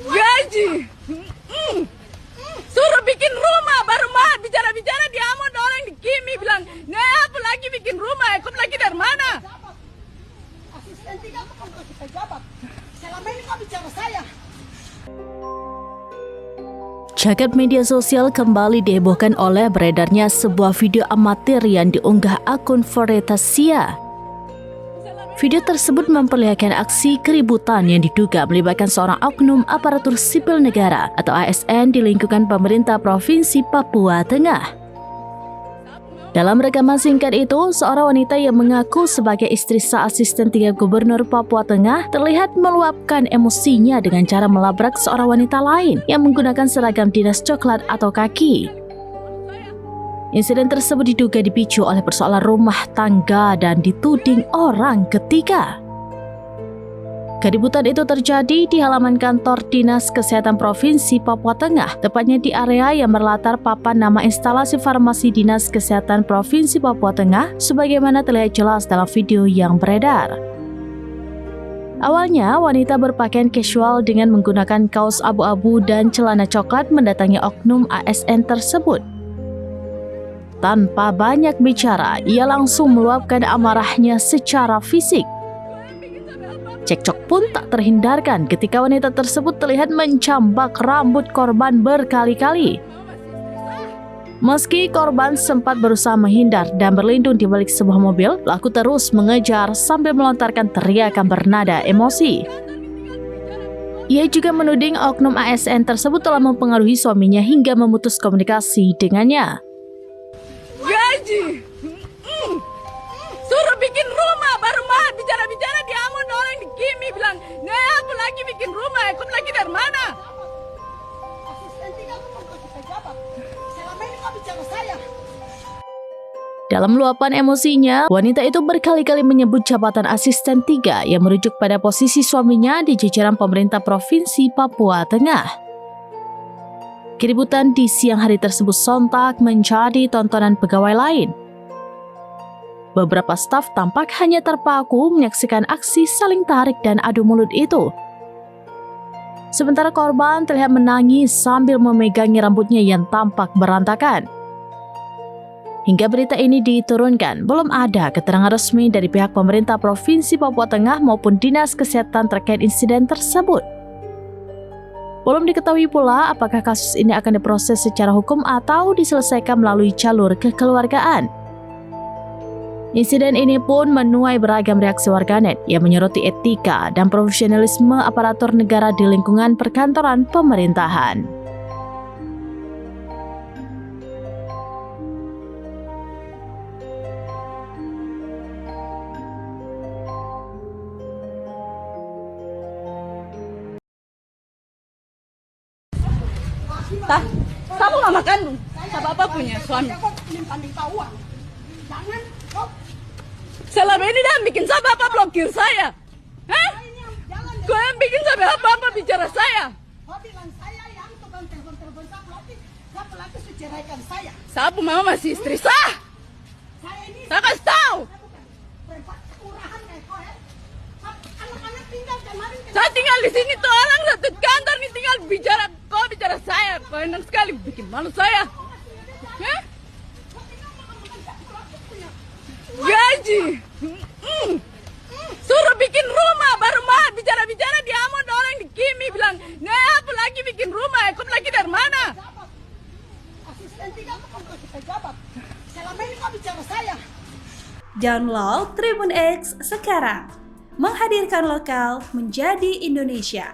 Gaji. Suruh bikin rumah baru mah bicara-bicara dia mau orang di Kimi bilang, "Nah, apa lagi bikin rumah? Ikut lagi dari mana?" Asisten tiga bukan pejabat. Selama ini kau bicara saya. Jagat media sosial kembali dihebohkan oleh beredarnya sebuah video amatir yang diunggah akun Veritasia. Video tersebut memperlihatkan aksi keributan yang diduga melibatkan seorang oknum aparatur sipil negara atau ASN di lingkungan pemerintah Provinsi Papua Tengah. Dalam rekaman singkat itu, seorang wanita yang mengaku sebagai istri sah asisten 3 Gubernur Papua Tengah terlihat meluapkan emosinya dengan cara melabrak seorang wanita lain yang menggunakan seragam dinas coklat atau kaki. Insiden tersebut diduga dipicu oleh persoalan rumah tangga dan dituding orang ketiga. Keributan itu terjadi di halaman kantor Dinas Kesehatan Provinsi Papua Tengah, tepatnya di area yang berlatar papan nama instalasi farmasi Dinas Kesehatan Provinsi Papua Tengah, sebagaimana terlihat jelas dalam video yang beredar. Awalnya, wanita berpakaian casual dengan menggunakan kaos abu-abu dan celana coklat mendatangi oknum ASN tersebut. Tanpa banyak bicara, ia langsung meluapkan amarahnya secara fisik. Cekcok pun tak terhindarkan ketika wanita tersebut terlihat mencambak rambut korban berkali-kali. Meski korban sempat berusaha menghindar dan berlindung di balik sebuah mobil, pelaku terus mengejar sambil melontarkan teriakan bernada emosi. Ia juga menuding oknum ASN tersebut telah mempengaruhi suaminya hingga memutus komunikasi dengannya. Gaji. Suruh bikin rumah baru mah bicara-bicara dia mau orang di Kimi bilang, "Nah, apa lagi bikin rumah? Ikut lagi dari mana?" Asisten tiga bukan pejabat. Selama ini kau bicara saya. Dalam luapan emosinya, wanita itu berkali-kali menyebut jabatan asisten 3 yang merujuk pada posisi suaminya di jajaran pemerintah Provinsi Papua Tengah. Keributan di siang hari tersebut sontak menjadi tontonan pegawai lain. Beberapa staf tampak hanya terpaku menyaksikan aksi saling tarik dan adu mulut itu. Sementara korban terlihat menangis sambil memegangi rambutnya yang tampak berantakan. Hingga berita ini diturunkan, belum ada keterangan resmi dari pihak pemerintah Provinsi Papua Tengah maupun Dinas Kesehatan terkait insiden tersebut. Belum diketahui pula apakah kasus ini akan diproses secara hukum atau diselesaikan melalui jalur kekeluargaan. Insiden ini pun menuai beragam reaksi warganet yang menyoroti etika dan profesionalisme aparatur negara di lingkungan perkantoran pemerintahan. Tah, kamu nggak makan? Apa punya suami? Kau minta uang. Jangan kau. Selama ini dah bikin sampai apa blokir saya? Hah? Kau yang bikin sampai apa bicara saya? Kau bilang saya yang tukang telepon siapa lagi ceraikan saya. Sapu mama masih istri sah. Saya ini Saya kasih tahu. kelurahan kayak kau ya. Anak-anak tinggal kemarin. Saya tinggal di sini tuh orang satu kantor nih tinggal bicara. Kau bicara saya. Kau enak sekali bikin malu saya. Hah? Gaji. Suruh bikin rumah baru mah bicara-bicara dia mau orang di Kimi bilang, "Nah, apa lagi bikin rumah? Ikut lagi dari mana?" Asisten tiga bukan pejabat. Selama ini kau bicara saya. Download Tribun X sekarang, menghadirkan lokal menjadi Indonesia.